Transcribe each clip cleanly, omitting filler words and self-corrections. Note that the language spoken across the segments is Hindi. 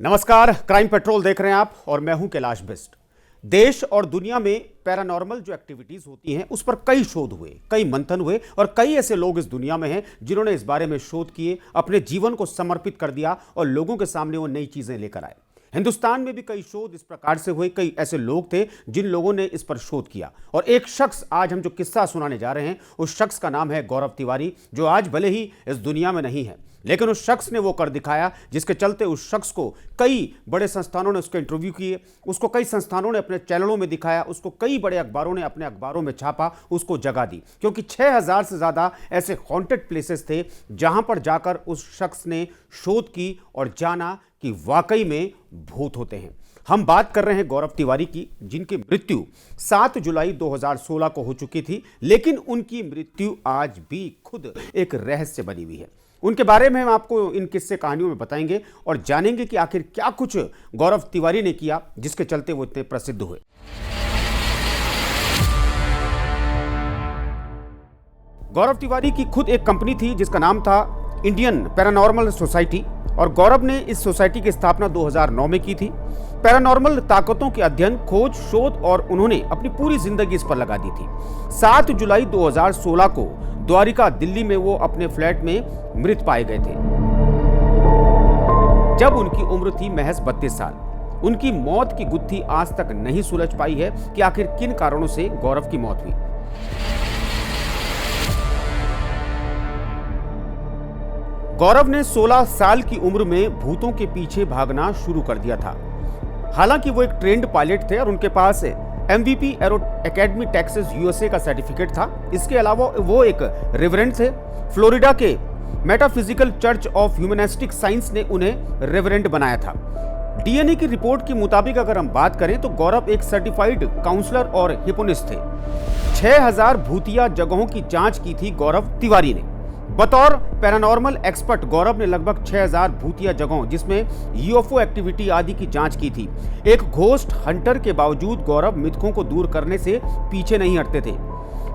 नमस्कार, क्राइम पेट्रोल देख रहे हैं आप और मैं हूं कैलाश बिस्ट। देश और दुनिया में पैरानॉर्मल जो एक्टिविटीज होती हैं उस पर कई शोध हुए, कई मंथन हुए और कई ऐसे लोग इस दुनिया में हैं जिन्होंने इस बारे में शोध किए, अपने जीवन को समर्पित कर दिया और लोगों के सामने वो नई चीजें लेकर आए। हिंदुस्तान में भी कई शोध इस प्रकार से हुए, कई ऐसे लोग थे जिन लोगों ने इस पर शोध किया और एक शख्स, आज हम जो किस्सा सुनाने जा रहे हैं उस शख्स का नाम है गौरव तिवारी, जो आज भले ही इस दुनिया में नहीं है लेकिन उस शख्स ने वो कर दिखाया जिसके चलते उस शख्स को कई बड़े संस्थानों ने उसके इंटरव्यू किए, उसको कई संस्थानों ने अपने चैनलों में दिखाया, उसको कई बड़े अखबारों ने अपने अखबारों में छापा, उसको जगह दी, क्योंकि 6000 से ज़्यादा ऐसे हॉन्टेड प्लेसेस थे जहां पर जाकर उस शख्स ने शोध की और जाना कि वाकई में भूत होते हैं। हम बात कर रहे हैं गौरव तिवारी की, जिनकी मृत्यु 7 जुलाई 2016 को हो चुकी थी, लेकिन उनकी मृत्यु आज भी खुद एक रहस्य बनी हुई है। उनके बारे में हम आपको इन किस्से कहानियों में बताएंगे और जानेंगे कि आखिर क्या कुछ गौरव तिवारी ने किया जिसके चलते वो इतने प्रसिद्ध हुए। गौरव तिवारी की खुद एक कंपनी थी जिसका नाम था इंडियन पैरानॉर्मल सोसाइटी और गौरव ने इस सोसाइटी की स्थापना 2009 में की थी। पैरानॉर्मल ताकतों के अध्ययन, खोज, शोध और उन्होंने अपनी पूरी जिंदगी इस पर लगा दी थी। 7 जुलाई 2016 को द्वारिका, दिल्ली में वो अपने फ्लैट में मृत पाए गए थे जब उनकी उम्र थी महज 32 साल। उनकी मौत की गुत्थी आज तक नहीं सुलझ पाई है कि आखिर किन कारणों से गौरव की मौत हुई। गौरव ने 16 साल की उम्र में भूतों के पीछे भागना शुरू कर दिया था। हालांकि वो एक ट्रेंड पायलट थे और उनके पास MVP arrow academy Texas USA का सर्टिफिकेट था। इसके अलावा वो एक रेवरेंड थे। फ्लोरिडा के metaphysical church of humanistic science ने उन्हें रेवरेंड बनाया था। DNA की रिपोर्ट के मुताबिक अगर हम बात करें तो गौरव एक सर्टिफाइड काउंसलर और हिप्नोटिस्ट थे। 6000 भूतिया जगहों की जांच की थी गौरव तिवारी ने। बतौर पैरानॉर्मल एक्सपर्ट गौरव ने लगभग 6000 भूतिया जगहों, जिसमें UFO एक्टिविटी आदि की जांच की थी। एक घोस्ट हंटर के बावजूद गौरव मिथकों को दूर करने से पीछे नहीं हटते थे।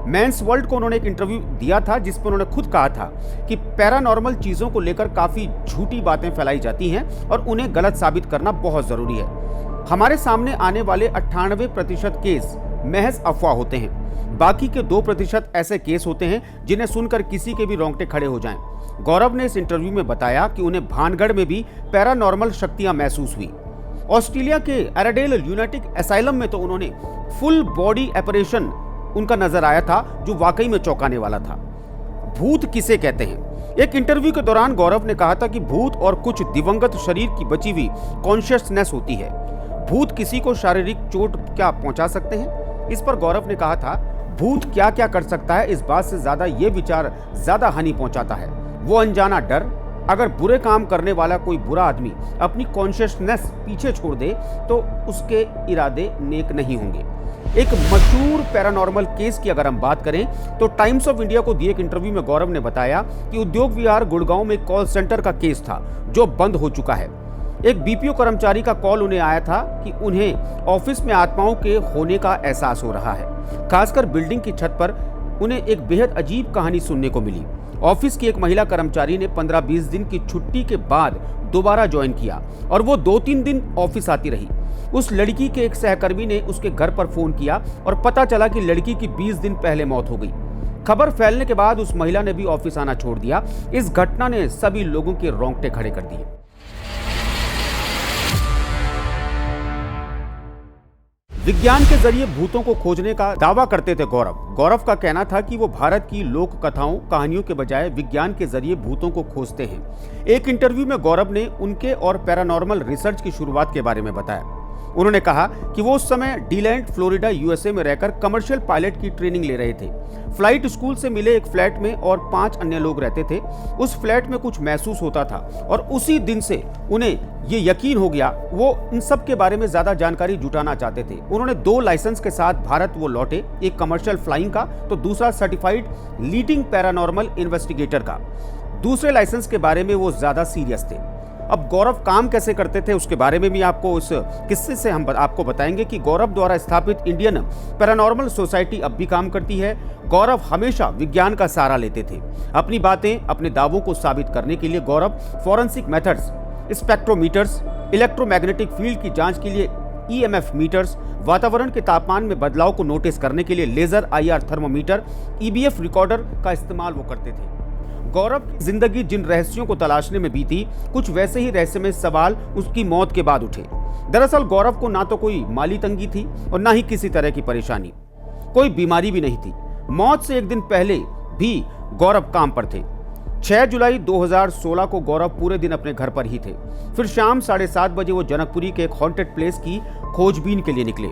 मेंस वर्ल्ड को उन्होंने एक इंटरव्यू दिया था जिसमें उन्होंने खुद कहा था कि पैरानॉर्मल चीजों को लेकर काफी झूठी बातें फैलाई जाती हैं और उन्हें गलत साबित करना बहुत जरूरी है। हमारे सामने आने वाले 98% केस महज अफवाह होते हैं। बाकी के 2% ऐसे केस होते हैं जिन्हें सुनकर किसी के भी रोंगटे खड़े हो जाएं। गौरव ने इस इंटरव्यू में बताया कि उन्हें भानगढ़ में भी पैरानॉर्मल शक्तियां महसूस हुई। ऑस्ट्रेलिया के एराडेल ल्यूनेटिक एसाइलम में तो उन्होंने फुल बॉडी ऑपरेशन उनका नजर आया था जो वाकई में चौंकाने वाला था। भूत किसे कहते हैं? एक इंटरव्यू के दौरान गौरव ने कहा था कि भूत और कुछ दिवंगत शरीर की बची हुई कॉन्शियसनेस होती है। भूत किसी को शारीरिक चोट क्या पहुंचा सकते हैं? इस पर गौरव ने कहा था, भूत क्या क्या कर सकता है इस बात से ज्यादा ये विचार ज्यादा हानि पहुंचाता है। वो अनजाना डर। अगर बुरे काम करने वाला कोई बुरा आदमी अपनी कॉन्शियसनेस पीछे छोड़ दे तो उसके इरादे नेक नहीं होंगे। एक मशहूर पैरानॉर्मल केस की अगर हम बात करें तो टाइम्स ऑफ इंडिया को दिए एक इंटरव्यू में गौरव ने बताया कि उद्योग विहार गुड़गांव में कॉल सेंटर का केस था जो बंद हो चुका है। एक BPO कर्मचारी का कॉल उन्हें आया था कि उन्हें ऑफिस में आत्माओं के होने का एहसास हो रहा है। खासकर बिल्डिंग की छत पर उन्हें एक बेहद अजीब कहानी सुनने को मिली। ऑफिस की एक महिला कर्मचारी ने 15-20 दिन की छुट्टी के बाद दोबारा ज्वाइन किया और वो 2-3 दिन ऑफिस आती रही। उस लड़की के एक सहकर्मी ने उसके घर पर फोन किया और पता चला कि लड़की की 20 दिन पहले मौत हो गई। खबर फैलने के बाद उस महिला ने भी ऑफिस आना छोड़ दिया। इस घटना ने सभी लोगों के रोंगटे खड़े कर दिए। विज्ञान के जरिए भूतों को खोजने का दावा करते थे गौरव। गौरव का कहना था कि वो भारत की लोक कथाओं, कहानियों के बजाय विज्ञान के जरिए भूतों को खोजते हैं। एक इंटरव्यू में गौरव ने उनके और पैरानॉर्मल रिसर्च की शुरुआत के बारे में बताया। उन्होंने कहा कि वो उस समय डीलैंड, फ्लोरिडा, USA में रहकर कमर्शियल पायलट की ट्रेनिंग ले रहे थे। फ्लाइट स्कूल से मिले एक फ्लैट में और 5 अन्य लोग रहते थे। उस फ्लैट में कुछ महसूस होता था और उसी दिन से उन्हें ये यकीन हो गया। वो इन सब के बारे में ज्यादा जानकारी जुटाना चाहते थे। उन्होंने 2 लाइसेंस के साथ भारत वो लौटे, एक कमर्शियल फ्लाइंग का तो दूसरा सर्टिफाइड लीडिंग पैरानॉर्मल इन्वेस्टिगेटर का। दूसरे लाइसेंस के बारे में वो ज्यादा सीरियस थे। अब गौरव काम कैसे करते थे उसके बारे में भी आपको इस किस्से से हम आपको बताएंगे कि गौरव द्वारा स्थापित इंडियन पैरानॉर्मल सोसाइटी अब भी काम करती है। गौरव हमेशा विज्ञान का सहारा लेते थे। अपनी बातें, अपने दावों को साबित करने के लिए Gaurav forensic methods spectrometers, electromagnetic field की जांच के लिए ईएमएफ मीटर्स, वातावरण के तापमान में बदलाव को नोटिस करने के लिए लेजर आईआर थर्मोमीटर, ईबीएफ रिकॉर्डर का इस्तेमाल वो करते थे। गौरव की जिंदगी जिन रहस्यों को तलाशने में बीती, कुछ वैसे ही रहस्यमय सवाल उसकी मौत के बाद उठे। दरअसल गौरव को ना तो कोई माली तंगी थी और ना ही किसी तरह की परेशानी, कोई बीमारी भी नहीं थी। मौत से एक दिन पहले भी गौरव काम पर थे। 6 जुलाई 2016 को गौरव पूरे दिन अपने घर पर ही थे। फिर शाम 7:30 बजे वो जनकपुरी के एक हॉन्टेड प्लेस की खोजबीन के लिए निकले।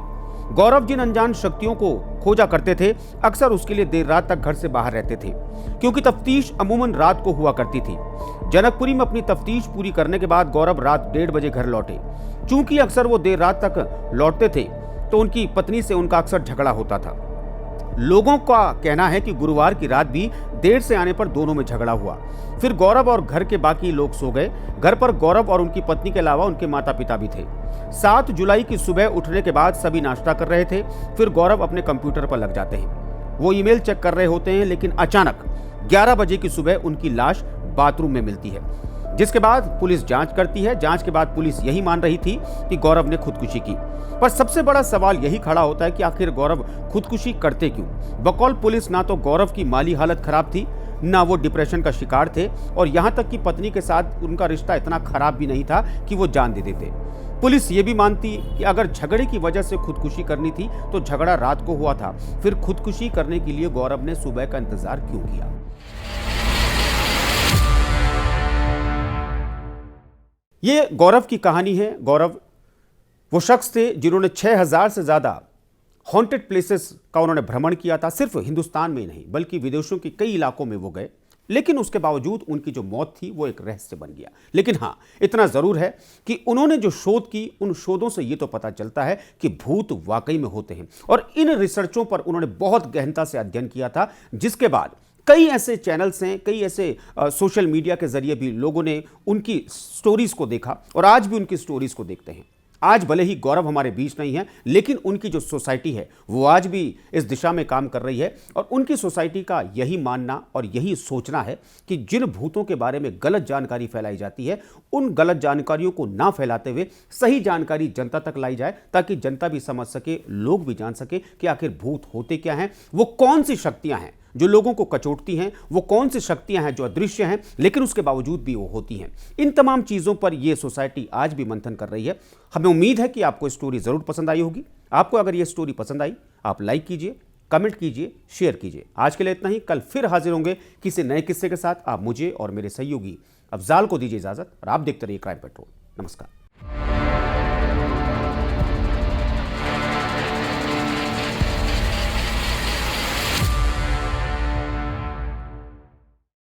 गौरव जिन अनजान शक्तियों को खोजा करते थे, अक्सर उसके लिए देर रात तक घर से बाहर रहते थे, क्योंकि तफ्तीश अमूमन रात को हुआ करती थी। जनकपुरी में अपनी तफ्तीश पूरी करने के बाद गौरव रात 1:30 बजे घर लौटे। चूंकि अक्सर वो देर रात तक लौटते थे, तो उनकी पत्नी से उनका अक्सर झगड़ा होता था। लोगों का कहना है कि गुरुवार की रात भी देर से आने पर दोनों में झगड़ा हुआ। फिर गौरव और घर के बाकी लोग सो गए। घर पर गौरव और उनकी पत्नी के अलावा उनके माता पिता भी थे। 7 जुलाई की सुबह उठने के बाद सभी नाश्ता कर रहे थे। फिर गौरव अपने कंप्यूटर पर लग जाते हैं। वो ईमेल चेक कर रहे होते हैं, लेकिन अचानक 11 बजे की सुबह उनकी लाश बाथरूम में मिलती है, जिसके बाद पुलिस जांच करती है। जांच के बाद पुलिस यही मान रही थी कि गौरव ने खुदकुशी की। पर सबसे बड़ा सवाल यही खड़ा होता है कि आखिर गौरव खुदकुशी करते क्यों? बकौल पुलिस ना तो गौरव की माली हालत खराब थी, ना वो डिप्रेशन का शिकार थे, और यहाँ तक कि पत्नी के साथ उनका रिश्ता इतना खराब भी नहीं था कि वो जान दे देते। पुलिस ये भी मानती कि अगर झगड़े की वजह से खुदकुशी करनी थी तो झगड़ा रात को हुआ था। फिर खुदकुशी करने के लिए गौरव ने सुबह का इंतजार क्यों किया? ये गौरव की कहानी है। गौरव वो शख्स थे जिन्होंने 6000 से ज्यादा हॉन्टेड प्लेसेस का उन्होंने भ्रमण किया था। सिर्फ हिंदुस्तान में ही नहीं बल्कि विदेशों के कई इलाकों में वो गए, लेकिन उसके बावजूद उनकी जो मौत थी वो एक रहस्य बन गया। लेकिन हाँ, इतना जरूर है कि उन्होंने जो शोध की, उन शोधों से ये तो पता चलता है कि भूत वाकई में होते हैं। और इन रिसर्चों पर उन्होंने बहुत गहनता से अध्ययन किया था, जिसके बाद कई ऐसे चैनल्स हैं, कई ऐसे सोशल मीडिया के जरिए भी लोगों ने उनकी स्टोरीज को देखा और आज भी उनकी स्टोरीज को देखते हैं। आज भले ही गौरव हमारे बीच नहीं है, लेकिन उनकी जो सोसाइटी है वो आज भी इस दिशा में काम कर रही है। और उनकी सोसाइटी का यही मानना और यही सोचना है कि जिन भूतों के बारे में गलत जानकारी फैलाई जाती है, उन गलत जानकारियों को ना फैलाते हुए सही जानकारी जनता तक लाई जाए, ताकि जनता भी समझ सके, लोग भी जान सके कि आखिर भूत होते क्या हैं, वो कौन सी शक्तियां हैं जो लोगों को कचोटती हैं, वो कौन सी शक्तियां हैं जो अदृश्य हैं लेकिन उसके बावजूद भी वो होती हैं। इन तमाम चीज़ों पर ये सोसाइटी आज भी मंथन कर रही है। हमें उम्मीद है कि आपको स्टोरी ज़रूर पसंद आई होगी। आपको अगर ये स्टोरी पसंद आई, आप लाइक कीजिए, कमेंट कीजिए, शेयर कीजिए। आज के लिए इतना ही। कल फिर हाजिर होंगे किसी नए किस्से के साथ। आप मुझे और मेरे सहयोगी अफजाल को दीजिए इजाज़त और आप देखते रहिए क्राइम पेट्रोल। नमस्कार।